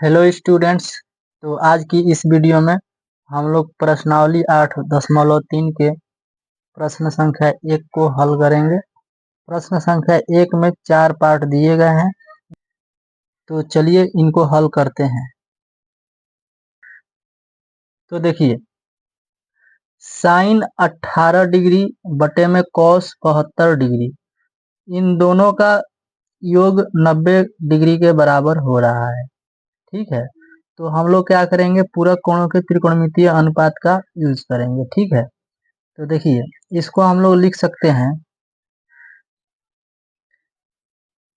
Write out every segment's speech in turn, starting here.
Hello students. तो आज की इस वीडियो में हम लोग प्रश्नावली 8.3 के प्रश्न संख्या 1 को हल करेंगे। प्रश्न संख्या 1 में 4 पार्ट दिए गए हैं, तो चलिए इनको हल करते हैं। तो देखिए, साइन 18 डिग्री बटे में कॉस 72 डिग्री, इन दोनों का योग 90 डिग्री के बराबर हो रहा है। ठीक है, तो हम लोग क्या करेंगे, पूरक कोणों के त्रिकोणमितीय अनुपात का यूज करेंगे। ठीक है, तो देखिए इसको हम लोग लिख सकते हैं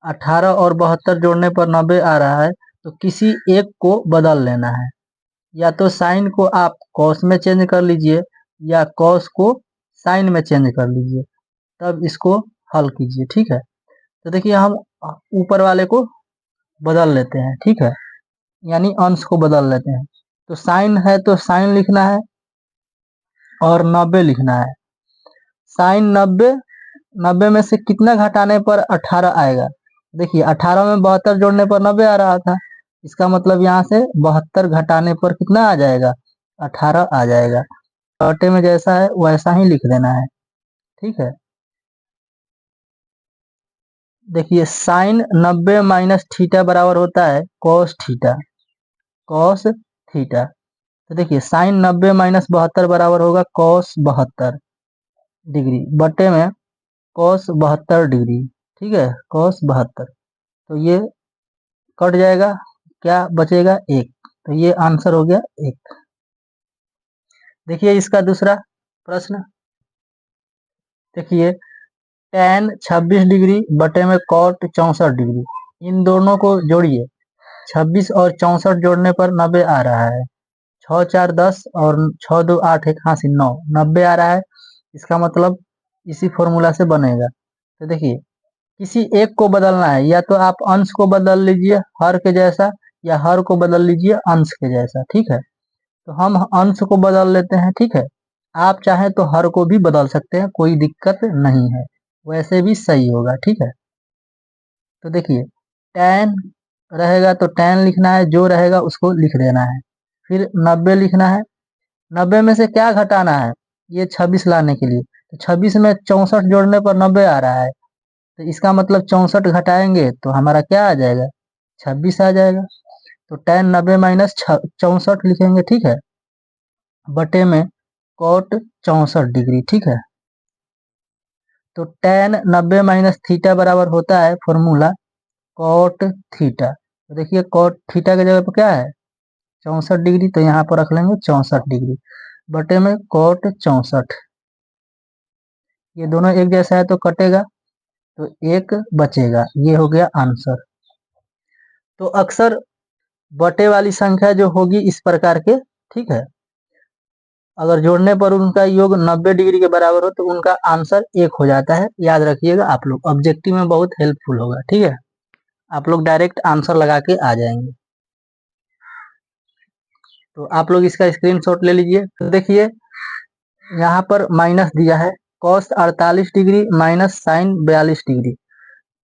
18 और 72 जोड़ने पर 90 आ रहा है, तो किसी एक को बदल लेना है। या तो साइन को आप कॉस में चेंज कर लीजिए या कॉस को साइन में चेंज कर लीजिए, तब इसको हल कीजिए। ठीक है, तो देखिए हम ऊपर वाले को बदल लेते हैं। ठीक है, यानी अंश को बदल लेते हैं। तो साइन है तो साइन लिखना है और 90 लिखना है। साइन 90 में से कितना घटाने पर 18 आएगा। देखिए 18 में 72 जोड़ने पर 90 आ रहा था, इसका मतलब यहाँ से 72 घटाने पर कितना आ जाएगा, 18 आ जाएगा। बटे में जैसा है वैसा ही लिख देना है। ठीक है, देखिए साइन 90 माइनस थीटा बराबर होता है कॉस थीटा। कॉस थीटा, तो देखिए साइन 90 माइनस 72 बराबर होगा कॉस 72 डिग्री बटे में कॉस 72 डिग्री। ठीक है, कॉस 72, तो ये कट जाएगा, क्या बचेगा, एक। तो ये आंसर हो गया एक। देखिए इसका दूसरा प्रश्न, देखिए tan 26 डिग्री बटे में कॉट 64 डिग्री, इन दोनों को जोड़िए। 26 और 64 जोड़ने पर 90 आ रहा है। 6 4 10 और 6 2 8 1 हासिल 9, 90 आ रहा है। इसका मतलब इसी फॉर्मूला से बनेगा। तो देखिए किसी एक को बदलना है, या तो आप अंश को बदल लीजिए हर के जैसा, या हर को बदल लीजिए अंश के जैसा। ठीक है, तो हम अंश को बदल लेते हैं। ठीक है, आप चाहें तो हर को भी बदल सकते हैं, कोई दिक्कत नहीं है, वैसे भी सही होगा। ठीक है, तो देखिए tan रहेगा तो tan लिखना है, जो रहेगा उसको लिख देना है। फिर 90 लिखना है। 90 में से क्या घटाना है, ये 26 लाने के लिए। तो 26 में 64 जोड़ने पर 90 आ रहा है, तो इसका मतलब 64 घटाएंगे तो हमारा क्या आ जाएगा, 26 आ जाएगा। तो tan 90 माइनस 64 लिखेंगे। ठीक है, बटे में कॉट 64 डिग्री। ठीक है, तो tan 90 माइनस थीटा बराबर होता है फॉर्मूला कॉट थीटा। तो देखिए कॉट थीटा की जगह पर क्या है, 64 डिग्री, तो यहाँ पर रख लेंगे 64 डिग्री बटे में कॉट 64। ये दोनों एक जैसा है तो कटेगा, तो एक बचेगा। ये हो गया आंसर। तो अक्सर बटे वाली संख्या जो होगी इस प्रकार के, ठीक है, अगर जोड़ने पर उनका योग 90 डिग्री के बराबर हो तो उनका आंसर एक हो जाता है। याद रखिएगा, आप लोग ऑब्जेक्टिव में बहुत हेल्पफुल होगा। ठीक है, आप लोग डायरेक्ट आंसर लगा के आ जाएंगे। तो आप लोग इसका स्क्रीनशॉट ले लीजिए। तो देखिए यहाँ पर माइनस दिया है, cos 48 degree minus sine 42 degree.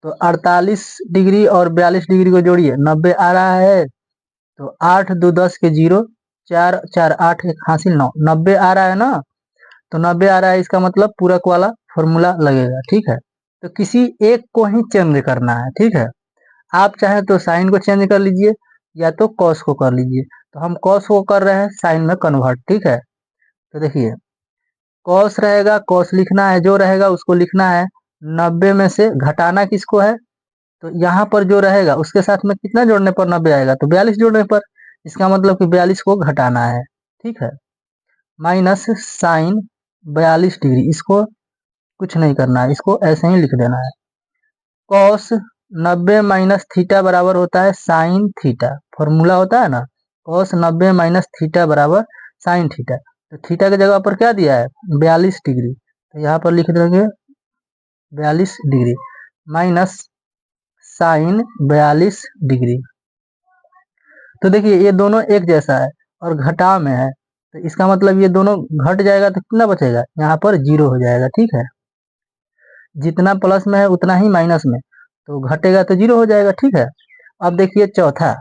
तो 48 डिग्री और 42 डिग्री को जोड़िए, 90 आ रहा है। तो 8 2 10 के 0, 4 4 8 1 हासिल 9, 90 आ रहा है ना। तो 90 आ रहा है, इसका मतलब पूरक वाला फॉर्मूला लगेगा। ठीक है, तो किसी एक को ही चेंज करना है। ठीक है, आप चाहे तो साइन को चेंज कर लीजिए या तो कॉस को कर लीजिए। तो हम कॉस को कर रहे हैं साइन में कन्वर्ट। ठीक है, तो देखिए कॉस रहेगा, कॉस लिखना है, जो रहेगा उसको लिखना है। 90 में से घटाना किसको है, तो यहाँ पर जो रहेगा उसके साथ में कितना जोड़ने पर 90 आएगा, तो 42 जोड़ने पर। इसका मतलब कि 42 को घटाना है। ठीक है, माइनस साइन 42 डिग्री, इसको कुछ नहीं करना है, इसको ऐसे ही लिख देना है। कॉस 90 माइनस थीटा बराबर होता है साइन थीटा, फॉर्मूला होता है ना, कॉस 90 माइनस थीटा बराबर साइन थीटा। तो थीटा की जगह पर क्या दिया है, 42 डिग्री, तो यहाँ पर लिख देंगे 42 डिग्री माइनस साइन 42 डिग्री। तो देखिए ये दोनों एक जैसा है और घटाव में है, तो इसका मतलब ये दोनों घट जाएगा तो कितना बचेगा, यहाँ पर 0 हो जाएगा। ठीक है, जितना प्लस में है उतना ही माइनस में, तो घटेगा तो 0 हो जाएगा। ठीक है, अब देखिए चौथा,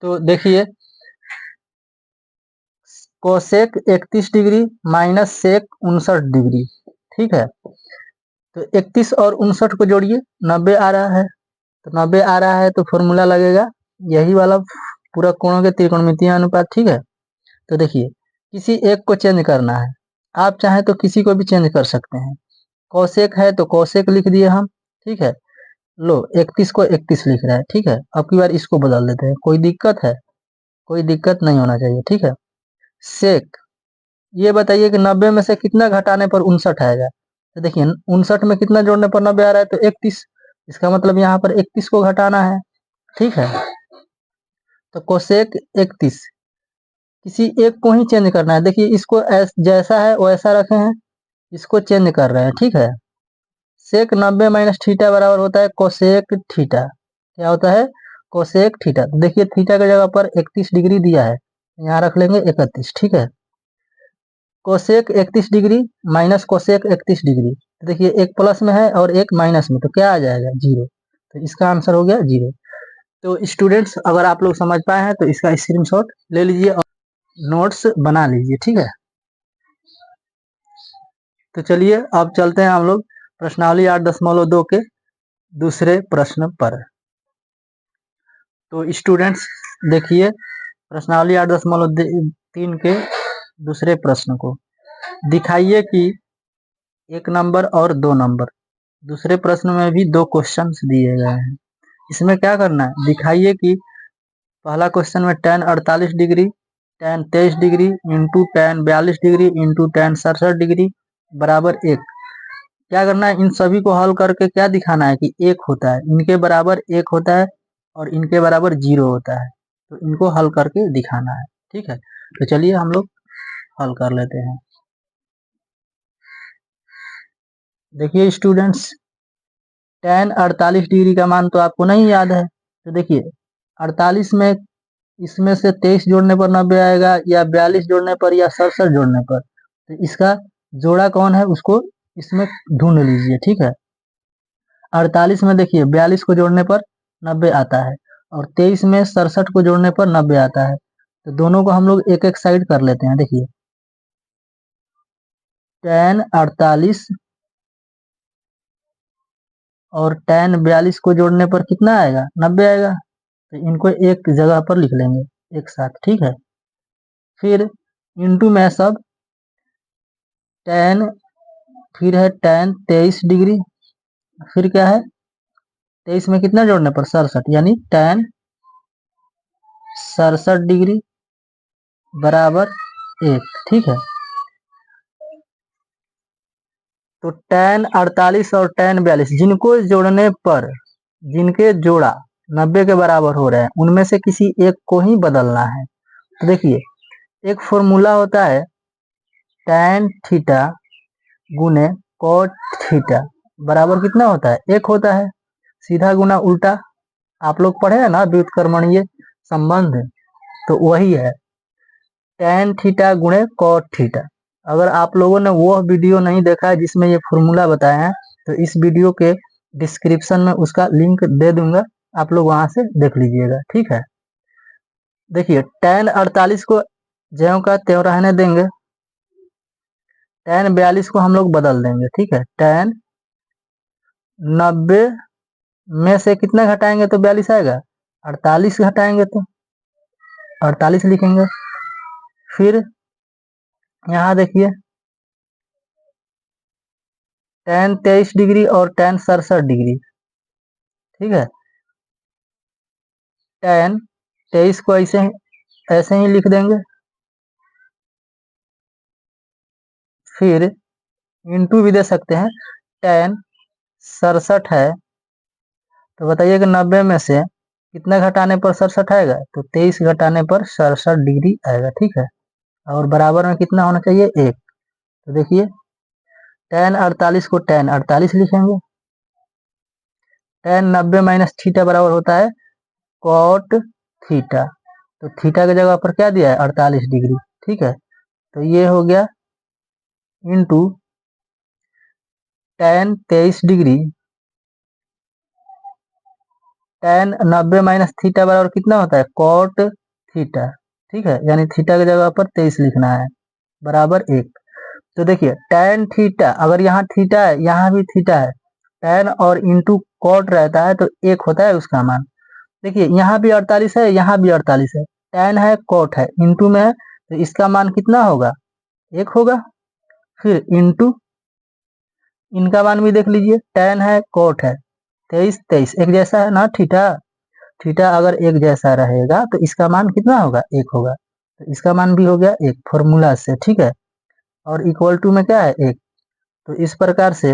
तो देखिए cosec 31 degree minus sec 59 degree, ठीक है। तो 31 और 59 को जोड़िए, 90 आ रहा है। तो 90 आ रहा है तो फॉर्मूला लगेगा यही वाला, पूरा कोणों के त्रिकोणमितीय अनुपात, ठीक है। तो देखिए किसी एक को चेंज करना है, आप चाहें तो किसी को भी चेंज कर सकते हैं। कोसेक है तो कोसेक लिख दिए हम, ठीक है। लो 31 को 31 लिख रहा है, ठीक है। अब की बार इसको बदल देते हैं, कोई दिक्कत है? कोई दिक्कत नहीं होना चाहिए, ठीक है। सेक, ये बताइए कि 90 में से कितना घटाने पर 59 आएगा। तो देखिए 59 में कितना जोड़ने पर 90 आ रहा है, तो 31। इसका मतलब यहाँ पर 31 को घटाना है, ठीक है। तो कोसेक 31, किसी एक को ही चेंज करना है। देखिए इसको जैसा है वैसा रखे हैं, इसको चेंज कर रहे हैं, ठीक है। सेक 90 माइनस थीटा बराबर होता है कोसेक थीटा। क्या होता है? Cosec theta. तो देखिए थीटा की जगह पर 31 डिग्री दिया है, यहाँ रख लेंगे 31, ठीक है। Cosec 31 degree minus cosec 31 degree, तो देखिए एक प्लस में है और एक माइनस में, तो क्या आ जाएगा? 0। तो इसका आंसर हो गया 0। तो स्टूडेंट्स अगर आप लोग समझ पाए हैं तो इसका स्क्रीनशॉट ले लीजिए और नोट्स बना लीजिए, ठीक है। तो चलिए अब चलते हैं हम लोग प्रश्नावली 8.2 के दूसरे प्रश्न पर। तो स्टूडेंट्स देखिए प्रश्नावली 8.3 के दूसरे प्रश्न को, दिखाइए कि एक नंबर और दो नंबर, दूसरे प्रश्न में भी दो क्वेश्चंस दिए गए हैं। इसमें क्या करना है? दिखाइए कि पहला क्वेश्चन में tan 48 degree, tan 23 degree into tan 42 degree into tan 67 degree बराबर 1। क्या करना है? इन सभी को हल करके क्या दिखाना है कि 1 होता है, इनके बराबर 1 होता है और इनके बराबर 0 होता है। तो इनको हल करके दिखाना है, ठीक है। तो चलिए हम लोग हल कर लेते हैं। देखिए स्टूडेंट्स tan 48 डिग्री का मान तो आपको नहीं याद है, तो देखिए 48 में इसमें से 23 जोड़ने पर 90 आएगा, या 42 जोड़ने पर, या 67 जोड़ने पर। तो इसका जोड़ा कौन है उसको इसमें ढूंढ लीजिए, ठीक है। 48 में देखिए 42 को जोड़ने पर 90 आता है और 23 में 67 को जोड़ने पर 90 आता है। तो दोनों को हम लोग एक एक साइड कर लेते हैं। देखिए tan 48 और tan 42 को जोड़ने पर कितना आएगा? 90 आएगा। तो इनको एक जगह पर लिख लेंगे एक साथ, ठीक है। फिर इंटू में सब tan, फिर है tan 23 डिग्री, फिर क्या है 23 में कितना जोड़ने पर 67, यानी tan 67 डिग्री बराबर 1, ठीक है। तो tan 48 और tan 42 जिनको जोड़ने पर, जिनके जोड़ा 90 के बराबर हो रहे हैं, उनमें से किसी एक को ही बदलना है। तो देखिए एक फॉर्मूला होता है tan थीटा गुने cot थीटा बराबर कितना होता है? 1 होता है। सीधा गुना उल्टा, आप लोग पढ़े हैं ना व्युत्क्रमणीय संबंध, तो वही है tan थीटा गुणे cot थीटा। अगर आप लोगों ने वो वीडियो नहीं देखा है जिसमें ये फॉर्मूला बताया है, तो इस वीडियो के डिस्क्रिप्शन में उसका लिंक दे दूंगा, आप लोग वहां से देख लीजिएगा, ठीक है। देखिए tan 48 को ज्यों का त्यों रहने देंगे, tan 42 को हम लोग बदल देंगे, ठीक है। tan 90 में से कितना घटाएंगे तो 42 आएगा? 48 घटाएंगे तो 48 लिखेंगे। फिर यहाँ देखिए tan 23 डिग्री और tan 67 डिग्री, ठीक है। tan 23 को ऐसे ही लिख देंगे, फिर इंटू भी दे सकते हैं। tan 67 है, तो बताइए कि 90 में से कितना घटाने पर 67 आएगा? तो 23 घटाने पर 67 डिग्री आएगा, ठीक है। और बराबर में कितना होना चाहिए? 1। तो देखिए tan 48 को tan 48 लिखेंगे। tan 90 माइनस थीटा बराबर होता है cot थीटा। तो थीटा की जगह पर क्या दिया है? 48 डिग्री, ठीक है। तो ये हो गया into tan 23 degree tan 90 minus theta बराबर कितना होता है, cot थीटा। ठीक है, यानी थीटा की जगह पर 23 लिखना है बराबर 1। तो देखिए tan थीटा, अगर यहाँ थीटा है यहाँ भी थीटा है, tan और इंटू कॉट रहता है तो 1 होता है उसका मान। देखिए यहाँ भी 48 है, यहाँ भी 48 है, tan है कॉट है इंटू में है, तो इसका मान कितना होगा, 1 होगा। फिर इंटू इनका मान भी देख लीजिए, tan है कॉट है, 23 23 एक जैसा है ना थीटा, थीटा अगर एक जैसा रहेगा तो इसका मान कितना होगा, 1 होगा। तो इसका मान भी हो गया 1 फॉर्मूला से। ठीक है, और इक्वल टू में क्या है 1। तो इस प्रकार से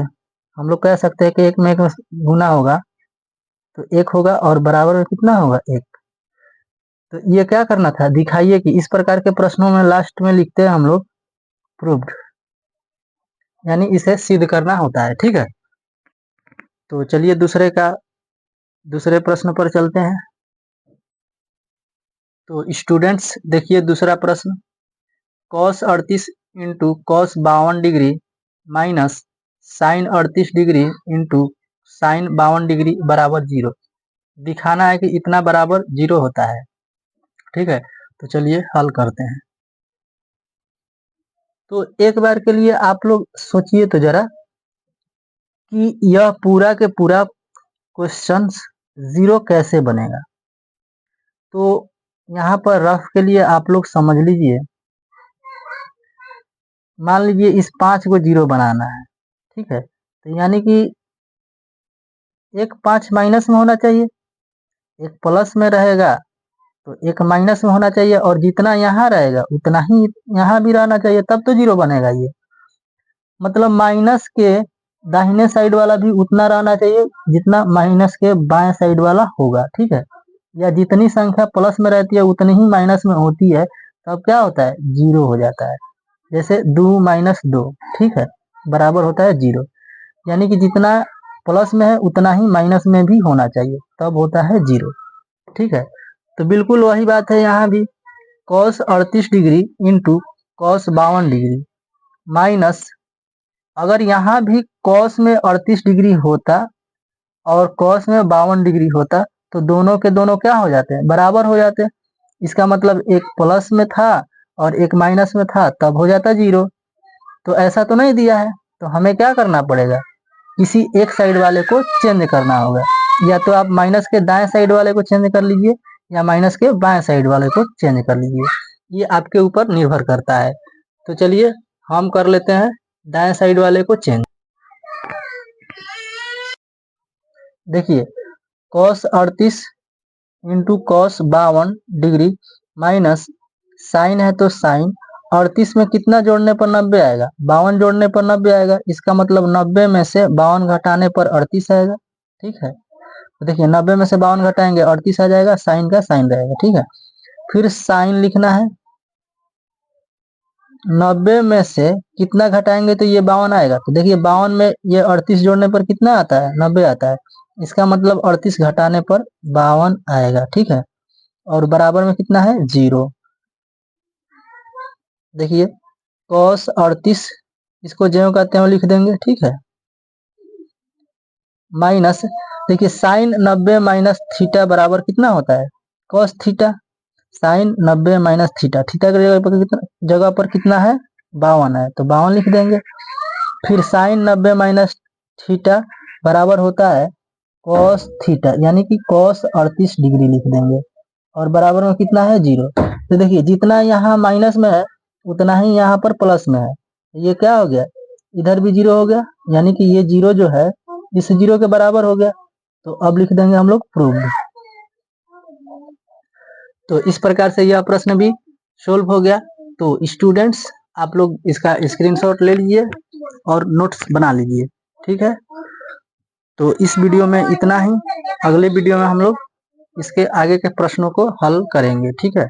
हम लोग कह सकते हैं कि 1 में 1 गुना होगा तो 1 होगा और बराबर में कितना होगा 1। तो ये क्या करना था, दिखाइए कि इस प्रकार के प्रश्नों में लास्ट में लिखते हैं हम लोग प्रूव्ड, यानी इसे सिद्ध करना होता है। ठीक है, तो चलिए दूसरे प्रश्न पर चलते हैं। तो स्टूडेंट्स देखिए दूसरा प्रश्न, cos 38 into cos 52 degree minus sine 38 degree into sine 52 degree बराबर 0। दिखाना है कि इतना बराबर 0 होता है। ठीक है, तो चलिए हल करते हैं। तो एक बार के लिए आप लोग सोचिए तो जरा कि यह पूरा के पूरा क्वेश्चन 0 कैसे बनेगा। तो यहाँ पर रफ के लिए आप लोग समझ लीजिए, मान लीजिए इस 5 को 0 बनाना है। ठीक है, तो यानी कि एक 5 माइनस में होना चाहिए, एक प्लस में रहेगा तो एक माइनस में होना चाहिए, और जितना यहाँ रहेगा उतना ही यहाँ भी रहना चाहिए, तब तो 0 बनेगा। ये मतलब माइनस के दाहिने साइड वाला भी उतना रहना चाहिए जितना माइनस के बाएं साइड वाला होगा। ठीक है, या जितनी संख्या प्लस में रहती है उतनी ही माइनस में होती है, तब क्या होता है 0 हो जाता है। जैसे 2 माइनस 2, ठीक है, बराबर होता है 0। यानी कि जितना प्लस में है उतना ही माइनस में भी होना चाहिए, तब होता है 0। ठीक है, तो बिल्कुल वही बात है यहाँ भी, cos 38 degree into cos 52 degree minus, अगर यहाँ भी cos में 38 डिग्री होता और cos में 52 डिग्री होता तो दोनों के दोनों क्या हो जाते हैं, बराबर हो जाते हैं। इसका मतलब एक प्लस में था और एक माइनस में था, तब हो जाता 0। तो ऐसा तो नहीं दिया है, तो हमें क्या करना पड़ेगा, किसी एक साइड वाले को चेंज करना होगा। या तो आप माइनस के दाएं साइड वाले को चेंज कर लीजिए या माइनस के बाएं साइड वाले को चेंज कर लीजिए, ये आपके ऊपर निर्भर करता है। तो चलिए हम कर लेते हैं दाएं साइड वाले को चेंज। देखिए cos 38 into cos 52 degree minus sine है तो साइन 38 में कितना जोड़ने पर 90 आएगा, 52 जोड़ने पर 90 आएगा। इसका मतलब 90 में से 52 घटाने पर 38 आएगा। ठीक है, तो देखिए 90 में से 52 घटाएंगे 38 आ जाएगा, साइन का साइन रहेगा। ठीक है, फिर साइन लिखना है, 90 में से कितना घटाएंगे तो ये 52 आएगा। तो देखिए 52 में ये 38 जोड़ने पर कितना आता है, 90 आता है। इसका मतलब 38 घटाने पर 52 आएगा। ठीक है, और बराबर में कितना है 0। देखिए cos 38 इसको ज्यों का त्यों लिख देंगे। ठीक है, माइनस, देखिए साइन 90 माइनस थीटा बराबर कितना होता है, cos theta. Sine 90 minus theta, theta की जगह पर कितना है 52 है, तो 52 लिख देंगे। फिर साइन 90 माइनस थीटा बराबर होता है cos थीटा, यानी कि cos 38 डिग्री लिख देंगे, और बराबर में कितना है 0। तो देखिए जितना यहाँ माइनस में है उतना ही यहाँ पर प्लस में है, ये क्या हो गया, इधर भी 0 हो गया, यानी कि ये 0 जो है इस 0 के बराबर हो गया। तो अब लिख देंगे हम लोग प्रूव्ड। तो इस प्रकार से यह प्रश्न भी सोल्व हो गया। तो स्टूडेंट्स आप लोग इसका स्क्रीनशॉट ले लीजिए और नोट्स बना लीजिए। ठीक है, तो इस वीडियो में इतना ही, अगले वीडियो में हम लोग इसके आगे के प्रश्नों को हल करेंगे। ठीक है।